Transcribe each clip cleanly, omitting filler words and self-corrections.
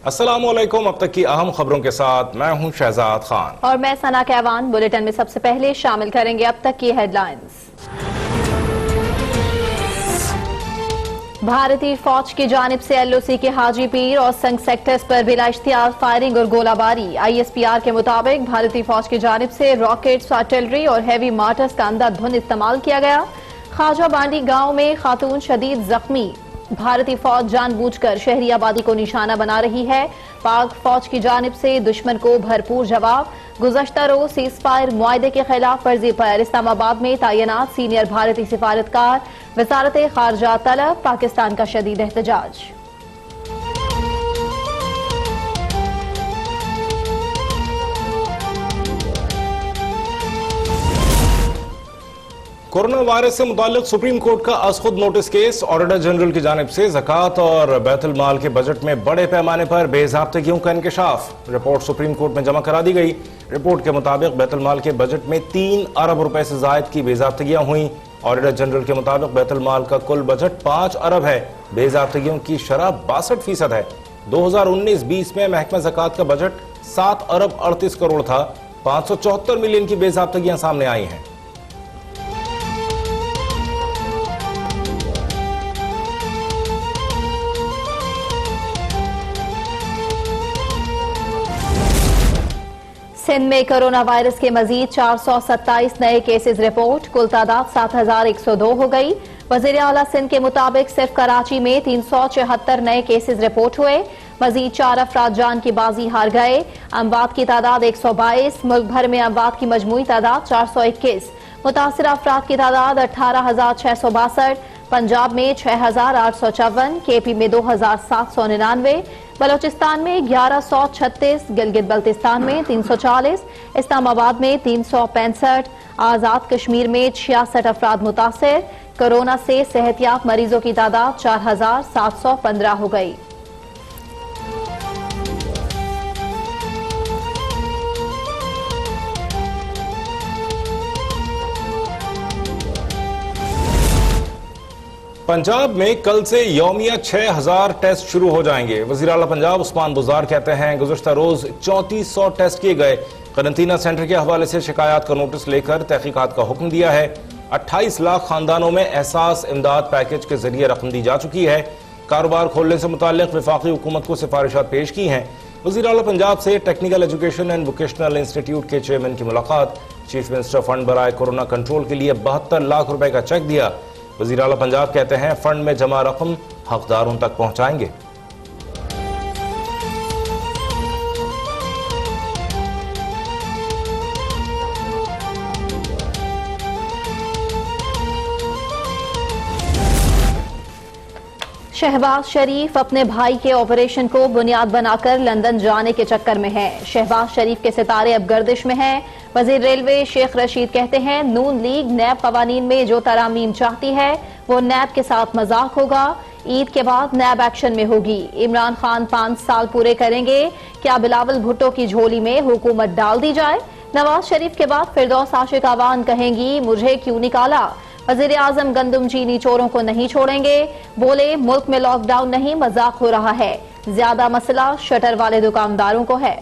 अस्सलामुअलैकुम। अब तक की अहम खबरों के साथ मैं हूं शहजाद खान और मैं सना कहवान। बुलेटिन में सबसे पहले शामिल करेंगे अब तक की हेडलाइंस। भारतीय फौज की जानिब से एलओसी के हाजी पीर और संग सेक्टर्स पर बिला इख्तियार फायरिंग और गोलाबारी। आईएसपीआर के मुताबिक भारतीय फौज की जानिब से रॉकेट्स, आर्टिलरी और हैवी मार्टर्स का अंधाधुंध इस्तेमाल किया गया। ख्वाजा बांडी गांव में खातून शदीद जख्मी। भारतीय फौज जानबूझकर शहरी आबादी को निशाना बना रही है। पाक फौज की जानिब से दुश्मन को भरपूर जवाब। गुज़श्ता रोज सीज फायर मुआहदे के खिलाफ वर्जी पर इस्लामाबाद में तैनात सीनियर भारतीय सिफारतकार वजारत खारजा तलब। पाकिस्तान का शदीद एहतजाज। कोरोना वायरस से मुताल्लिक सुप्रीम कोर्ट का अज खुद नोटिस केस। ऑडिटर जनरल की जानिब से ज़कात और बैतुल माल के बजट में बड़े पैमाने पर बेज़ाब्तगियों का इंकशाफ। रिपोर्ट सुप्रीम कोर्ट में जमा करा दी गई। रिपोर्ट के मुताबिक बैतुल माल के बजट में 3 अरब रुपए से जायद की बेज़ाब्तगियां हुई। ऑडिटर जनरल के मुताबिक बैतुल माल का कुल बजट 5 अरब है। बेज़ाब्तगियों की शरह 62% है। 2019-20 में महकमा ज़कात का बजट 7 अरब 38 करोड़ था। 574 मिलियन की बेज़ाब्तगियां सामने आई हैं। सिंध में कोरोना वायरस के मजीद 427 नए केसेस रिपोर्ट। कुल तादाद 7102 हो गई। वजीर आला सिंध के मुताबिक सिर्फ कराची में 374 नए केसेस रिपोर्ट हुए। मजीद 4 अफराद जान की बाजी हार गए। अमवात की तादाद 122। मुल्क भर में अमवात की मजमूई तादाद 421। मुतासिरा अफराद की तादाद 18,662। पंजाब में 6,854, केपी में 2,799, बलोचिस्तान में 1,136, गिलगित बल्तिस्तान में 340, इस्लामाबाद में 365, आजाद कश्मीर में 66 अफराद मुतासिर। कोरोना से सेहतयाब मरीजों की तादाद 4,715 हो गई। पंजाब में कल से यौमिया 6,000 टेस्ट शुरू हो जाएंगे। वज़ीर आला पंजाब उस्मान बुज़दार कहते हैं गुज़श्ता रोज 3400 टेस्ट किए गए। करंतना सेंटर के हवाले से शिकायत का नोटिस लेकर तहकीकात का हुक्म दिया है। 28 लाख खानदानों में एहसास इमदाद पैकेज के जरिए रकम दी जा चुकी है। कारोबार खोलने से मुताल्लिक वफाकी हुकूमत को सिफारिशात पेश की हैं। वज़ीर आला पंजाब से technical education and vocational institute के चेयरमैन की मुलाकात। चीफ मिनिस्टर फंड बराए कोरोना कंट्रोल के लिए 72 लाख रुपए का चेक दिया। वज़ीर आला पंजाब कहते हैं फंड में जमा रकम हकदारों तक पहुंचाएंगे। शहबाज शरीफ अपने भाई के ऑपरेशन को बुनियाद बनाकर लंदन जाने के चक्कर में है। शहबाज शरीफ के सितारे अब गर्दिश में हैं। वजीर रेलवे शेख रशीद कहते हैं नून लीग नैब कवानीन में जो तरामीम चाहती है वो नैब के साथ मजाक होगा। ईद के बाद नैब एक्शन में होगी। इमरान खान 5 साल पूरे करेंगे। क्या बिलावल भुट्टो की झोली में हुकूमत डाल दी जाए? नवाज शरीफ के बाद फिरदौस आशिक आवान कहेंगी मुझे क्यों निकाला? वजीर आजम गंदम चीनी चोरों को नहीं छोड़ेंगे। बोले मुल्क में लॉकडाउन नहीं मजाक हो रहा है। ज्यादा मसला शटर वाले दुकानदारों को है।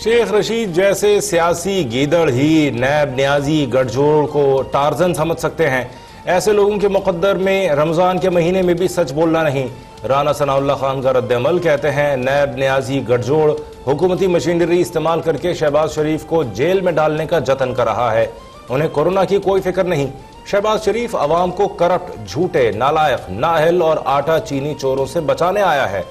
शेख रशीद जैसे सियासी गीदड़ ही नैब न्याजी गठजोड़ को टार्जन समझ सकते हैं। ऐसे लोगों के मुकद्दर में रमजान के महीने में भी सच बोलना नहीं। राना सनाउल्लाह खान का रद्द-ए-अमल कहते हैं नैब न्याजी गठजोड़ हुकूमती मशीनरी इस्तेमाल करके शहबाज शरीफ को जेल में डालने का जतन कर रहा है। उन्हें कोरोना की कोई फिक्र नहीं। शहबाज शरीफ अवाम को करप्ट, झूठे, नालायक, नाअहल और आटा चीनी चोरों से बचाने आया है।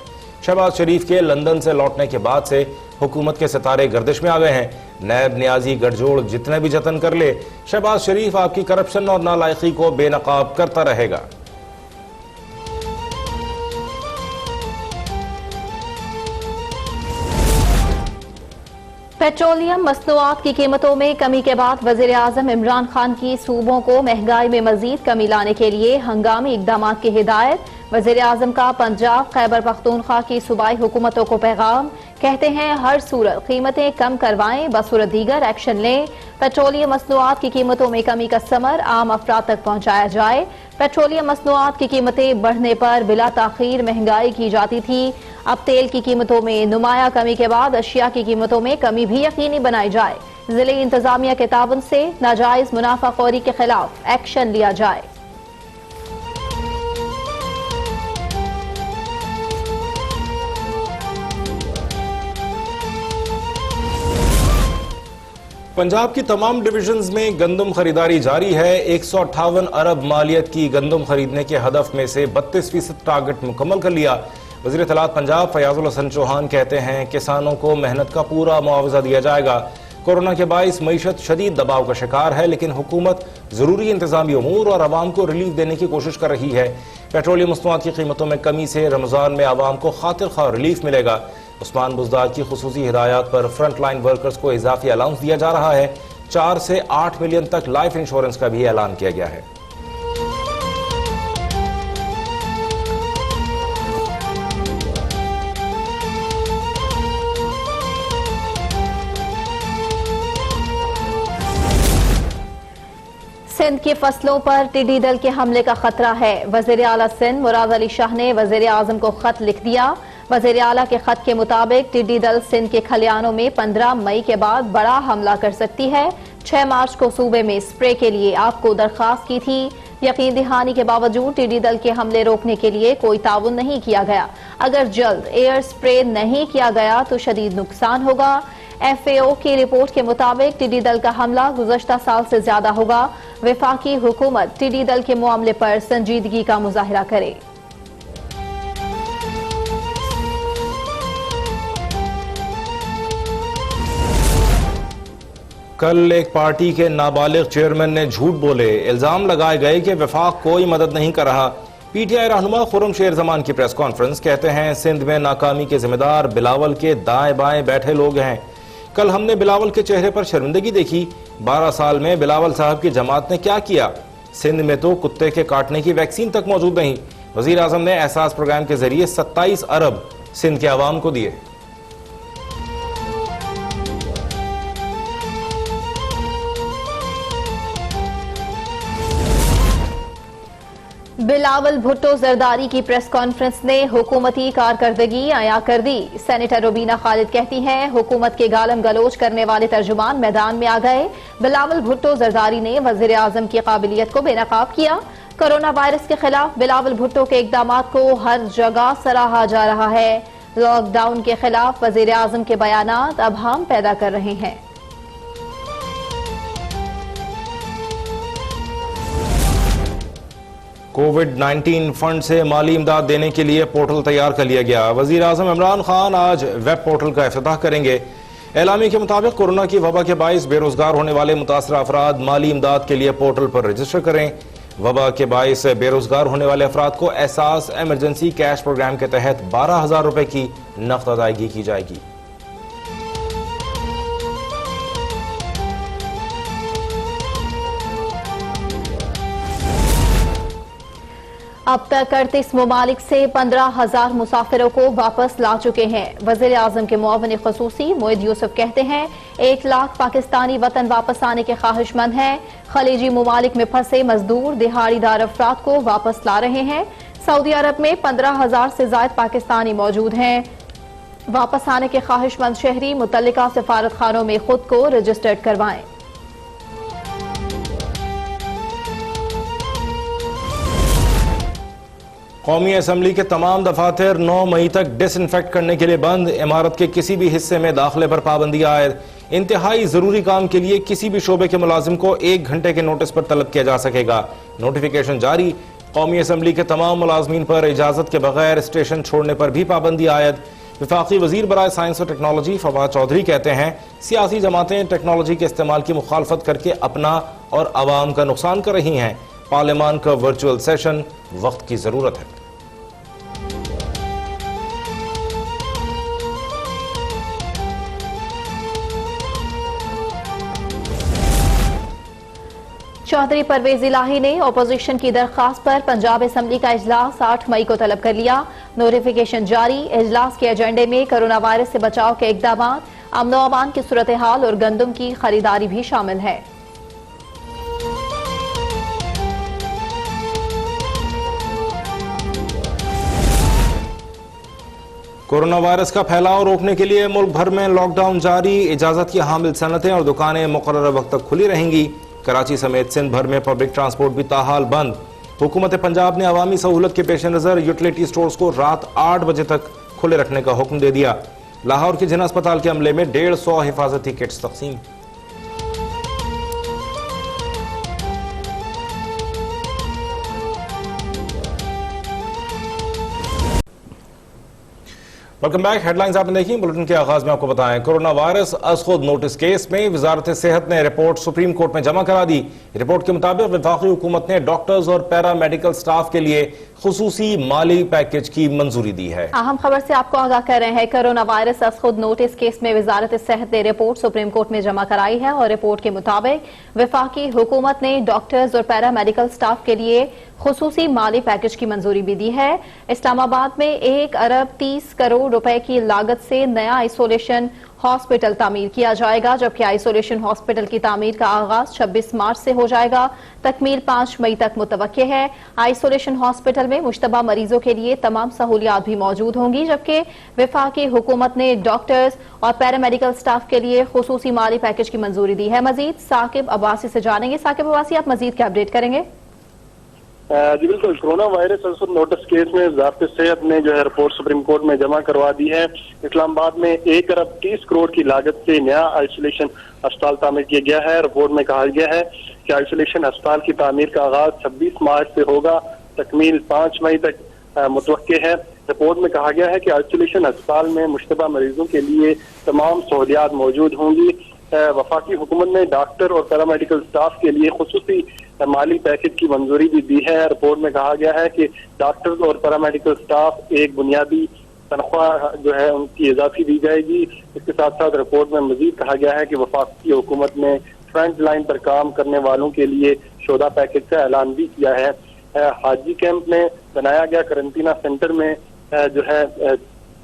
शहबाज शरीफ के लंदन से लौटने के बाद से हुकूमत के सितारे गर्दिश में आ गए हैं। नैब न्याजी गठजोड़ जितने भी जतन कर ले, शहबाज शरीफ आपकी करप्शन और नालायकी को बेनकाब करता रहेगा। पेट्रोलियम मसनूआत की कीमतों में कमी के बाद वजीर आजम इमरान खान की सूबों को महंगाई में मजीद कमी लाने के लिए हंगामी इकदाम की हिदायत। वजीर आजम का पंजाब खैबर पख्तूनख्वा की सूबाई हुकूमतों को पैगाम, कहते हैं हर सूरत कीमतें कम करवाएं, बसूरत दीगर एक्शन लें। पेट्रोलियम मसनूआत की कीमतों में कमी का समर आम अफराद तक पहुंचाया जाए। पेट्रोलियम मसनूआत की कीमतें बढ़ने पर बिला ताखीर महंगाई की जाती थी। अब तेल की कीमतों में नुमाया कमी के बाद अशिया की कीमतों में कमी भी यकीनी बनाई जाए। जिले इंतजामिया के ताबन से नाजायज मुनाफाखोरी के खिलाफ एक्शन लिया जाए। पंजाब की तमाम डिविजन्स में गंदम खरीदारी जारी है। 158 अरब मालियत की गंदम खरीदने के हदफ में से 32% टारगेट मुकम्मल कर लिया। वज़ीर इत्तलात पंजाब फयाजुल हसन चौहान कहते हैं किसानों को मेहनत का पूरा मुआवजा दिया जाएगा। कोरोना के बाइस मईशत शदीद दबाव का शिकार है, लेकिन हुकूमत जरूरी इंतजामी उमूर और आवाम को रिलीफ देने की कोशिश कर रही है। पेट्रोलियम मसनूआत की कीमतों में कमी से रमजान में आवाम को खातिर खा रिलीफ मिलेगा। उस्मान बुज़दार की खुसूसी हिदायत पर फ्रंट लाइन वर्कर्स को इजाफी अलाउंस दिया जा रहा है। 4 से 8 मिलियन तक लाइफ इंश्योरेंस का भी ऐलान किया गया है। सिंध की फसलों पर टिड्डी दल के हमले का खतरा है। वजीर आला सिंध मुराद अली शाह ने वजीर आजम को खत लिख दिया। वजीर आला के खत के मुताबिक टिड्डी दल सिंध के खलियानों में 15 मई के बाद बड़ा हमला कर सकती है। 6 मार्च को सूबे में स्प्रे के लिए आपको दरखास्त की थी। यकीन दहानी के बावजूद टिड्डी दल के हमले रोकने के लिए कोई ताउन नहीं किया गया। अगर जल्द एयर स्प्रे नहीं किया गया तो शदीद नुकसान होगा। FAO की रिपोर्ट के मुताबिक टिड्डी दल का हमला गुज़श्ता साल से ज्यादा होगा। वफाकी हुकूमत टिड्डी दल के मामले पर संजीदगी का मुजाहिरा करे। कल एक पार्टी के नाबालिग चेयरमैन ने झूठ बोले, इल्जाम लगाए गए कि वफाक कोई मदद नहीं कर रहा। PTI रहनुमा खुर्रम शेर जमान की प्रेस कॉन्फ्रेंस, कहते हैं सिंध में नाकामी के जिम्मेदार बिलावल के दाएं बाएं बैठे लोग हैं। कल हमने बिलावल के चेहरे पर शर्मिंदगी देखी। 12 साल में बिलावल साहब की जमात ने क्या किया? सिंध में तो कुत्ते के काटने की वैक्सीन तक मौजूद नहीं। वजीर आजम ने एहसास प्रोग्राम के जरिए 27 अरब सिंध के आवाम को दिए। बिलावल भुट्टो जरदारी की प्रेस कॉन्फ्रेंस ने हुकूमती कारकर्दगी आया कर दी। सेनेटर रुबीना खालिद कहती हैं हुकूमत के गालम गलोच करने वाले तर्जुमान मैदान में आ गए। बिलावल भुट्टो जरदारी ने वजीर आजम की काबिलियत को बेनकाब किया। कोरोना वायरस के खिलाफ बिलावल भुट्टो के इकदाम को हर जगह सराहा जा रहा है। लॉकडाउन के खिलाफ वजीर आजम के बयानात अब हम पैदा कर रहे हैं। कोविड-19 फंड से माली इमदाद देने के लिए पोर्टल तैयार कर लिया गया। वजीर आजम इमरान खान आज वेब पोर्टल का इफ्तिताह करेंगे। एलामी के मुताबिक कोरोना की वबा के बाइस बेरोजगार होने वाले मुतासरा अफराद माली इमदाद के लिए पोर्टल पर रजिस्टर करें। वबा के बाइस बेरोजगार होने वाले अफराद को एहसास एमरजेंसी कैश प्रोग्राम के तहत 12,000 रुपए की नकद अदायगी की जाएगी। अब तक 38 ममालिक से 15,000 मुसाफिरों को वापस ला चुके हैं। वज़ीर आज़म के मुआविन ख़ुसूसी मोइद यूसुफ कहते हैं 1 लाख पाकिस्तानी वतन वापस आने के ख्वाहिशमंद हैं। खलीजी ममालिक में फंसे मजदूर दिहाड़ीदार अफराद को वापस ला रहे हैं। सऊदी अरब में 15,000 से ज्यादा पाकिस्तानी मौजूद हैं। वापस आने के ख्वाहिशमंद शहरी मुतल्लिका सफारत खानों में खुद को रजिस्टर्ड करवाएं। कौमी असम्बली के तमाम दफातर 9 मई तक डिसइंफेक्ट करने के लिए बंद। इमारत के किसी भी हिस्से में दाखिले पर पाबंदी आयद। इंतहाई जरूरी काम के लिए किसी भी शोबे के मुलाजिम को 1 घंटे के नोटिस पर तलब किया जा सकेगा। नोटिफिकेशन जारी। कौमी असम्बली के तमाम मुलाजमीन पर इजाजत के बगैर स्टेशन छोड़ने पर भी पाबंदी आयद। वफाकी वजीर बराए साइंस और टेक्नोलॉजी फवाद चौधरी कहते हैं सियासी जमातें टेक्नोलॉजी के इस्तेमाल की मुखालफत करके अपना और आवाम का नुकसान कर रही हैं। पार्लियामान का वर्चुअल सेशन वक्त की जरूरत है। चौधरी परवेज इलाही ने अपोजिशन की दरख्वास्त पर पंजाब असम्बली का इजलास 8 मई को तलब कर लिया। नोटिफिकेशन जारी। इजलास के एजेंडे में कोरोना वायरस से बचाव के इकदाम, अमन व अमान की सूरत हाल और गंदम की खरीदारी भी शामिल है। कोरोना वायरस का फैलाव रोकने के लिए मुल्क भर में लॉकडाउन जारी। इजाजत की हामिल सनतें और दुकानें मुकर्रर वक्त तक खुली रहेंगी। कराची समेत सिंध भर में पब्लिक ट्रांसपोर्ट भी ताहाल बंद। हुकूमत पंजाब ने अवामी सहूलत के पेश नज़र यूटिलिटी स्टोर्स को रात 8 बजे तक खुले रखने का हुक्म दे दिया। लाहौर के जिना अस्पताल के अमले में 150 हिफाजती किट्स तकसीम। Welcome back. हेडलाइंस आपने देखी। बुलेटिन के आगाज में आपको बताएं, कोरोना वायरस अज खुद नोटिस केस में वजारत सेहत ने रिपोर्ट सुप्रीम कोर्ट में जमा करा दी। रिपोर्ट के मुताबिक वफाकी हुकूमत ने डॉक्टर्स और पैरा मेडिकल स्टाफ के लिए खुसूसी माली पैकेज की मंजूरी दी है। अहम खबर से आपको आगाह कर रहे हैं, कोरोना वायरस अज खुद नोटिस केस में वजारत सेहत ने रिपोर्ट सुप्रीम कोर्ट में जमा कराई है और रिपोर्ट के मुताबिक वफाकी हुकूमत ने डॉक्टर्स और पैरा मेडिकल स्टाफ के लिए खुसूसी माली पैकेज की मंजूरी भी दी है। इस्लामाबाद में 1 अरब 30 करोड़ रुपए की लागत से नया आइसोलेशन हॉस्पिटल तामीर किया जाएगा, जबकि आइसोलेशन हॉस्पिटल की तामीर का आगाज 26 मार्च से हो जाएगा। तकमील 5 मई तक मुतवक्के है। आइसोलेशन हॉस्पिटल में मुश्तबा मरीजों के लिए तमाम सहूलियात भी मौजूद होंगी, जबकि वफाकी हुकूमत ने डॉक्टर्स और पैरामेडिकल स्टाफ के लिए खुसूसी माली पैकेज की मंजूरी दी है। मजीद साकिब अब्बासी से जानेंगे। साकिब अब्बासी, आप मजीद क्या अपडेट करेंगे? जी बिल्कुल, कोरोना वायरस नोटिस केस में वजारत सेहत ने जो है रिपोर्ट सुप्रीम कोर्ट में जमा करवा दी है। इस्लामाबाद में 1 अरब 30 करोड़ की लागत से नया आइसोलेशन अस्पताल तामीर किया गया है। रिपोर्ट में कहा गया है कि आइसोलेशन अस्पताल की तामीर का आगाज 26 मार्च से होगा, तकमील 5 मई तक मुतवक्के है। रिपोर्ट में कहा गया है कि आइसोलेशन अस्पताल में मुश्तबा मरीजों के लिए तमाम सहूलियात मौजूद होंगी। वफाकी हुकूमत ने डॉक्टर और पैरामेडिकल स्टाफ के लिए खुसूसी माली पैकेज की मंजूरी भी दी है। रिपोर्ट में कहा गया है कि डॉक्टर्स और पैरामेडिकल स्टाफ एक बुनियादी तनख्वाह जो है उनकी इजाफी दी जाएगी। इसके साथ साथ रिपोर्ट में मजीद कहा गया है कि वफाकी हुकूमत ने फ्रंट लाइन पर काम करने वालों के लिए शोधा पैकेज का ऐलान भी किया है। हाजी कैंप में बनाया गया करंटीना सेंटर में जो है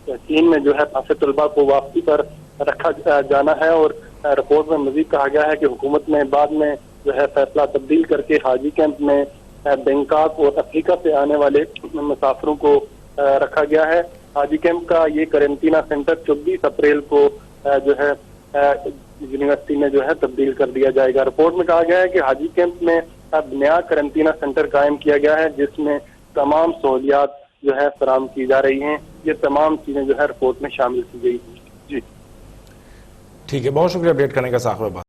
चीन में जो है फंसे तलबा को वापसी पर रखा जाना है। और रिपोर्ट में मजीद कहा गया है कि हुकूमत ने बाद में जो है फैसला तब्दील करके हाजी कैंप में बैंकॉक और अफ्रीका से आने वाले मुसाफिरों को रखा गया है। हाजी कैंप का ये करंटीना सेंटर 24 अप्रैल को जो है यूनिवर्सिटी में जो है तब्दील कर दिया जाएगा। रिपोर्ट में कहा गया है कि हाजी कैंप में अब नया करंटीना सेंटर कायम किया गया है, जिसमें तमाम सहूलियात जो है फराहम की जा रही हैं। ये तमाम चीजें जो है रिपोर्ट में शामिल की गई। जी ठीक है, बहुत शुक्रिया अपडेट करने का साकिब।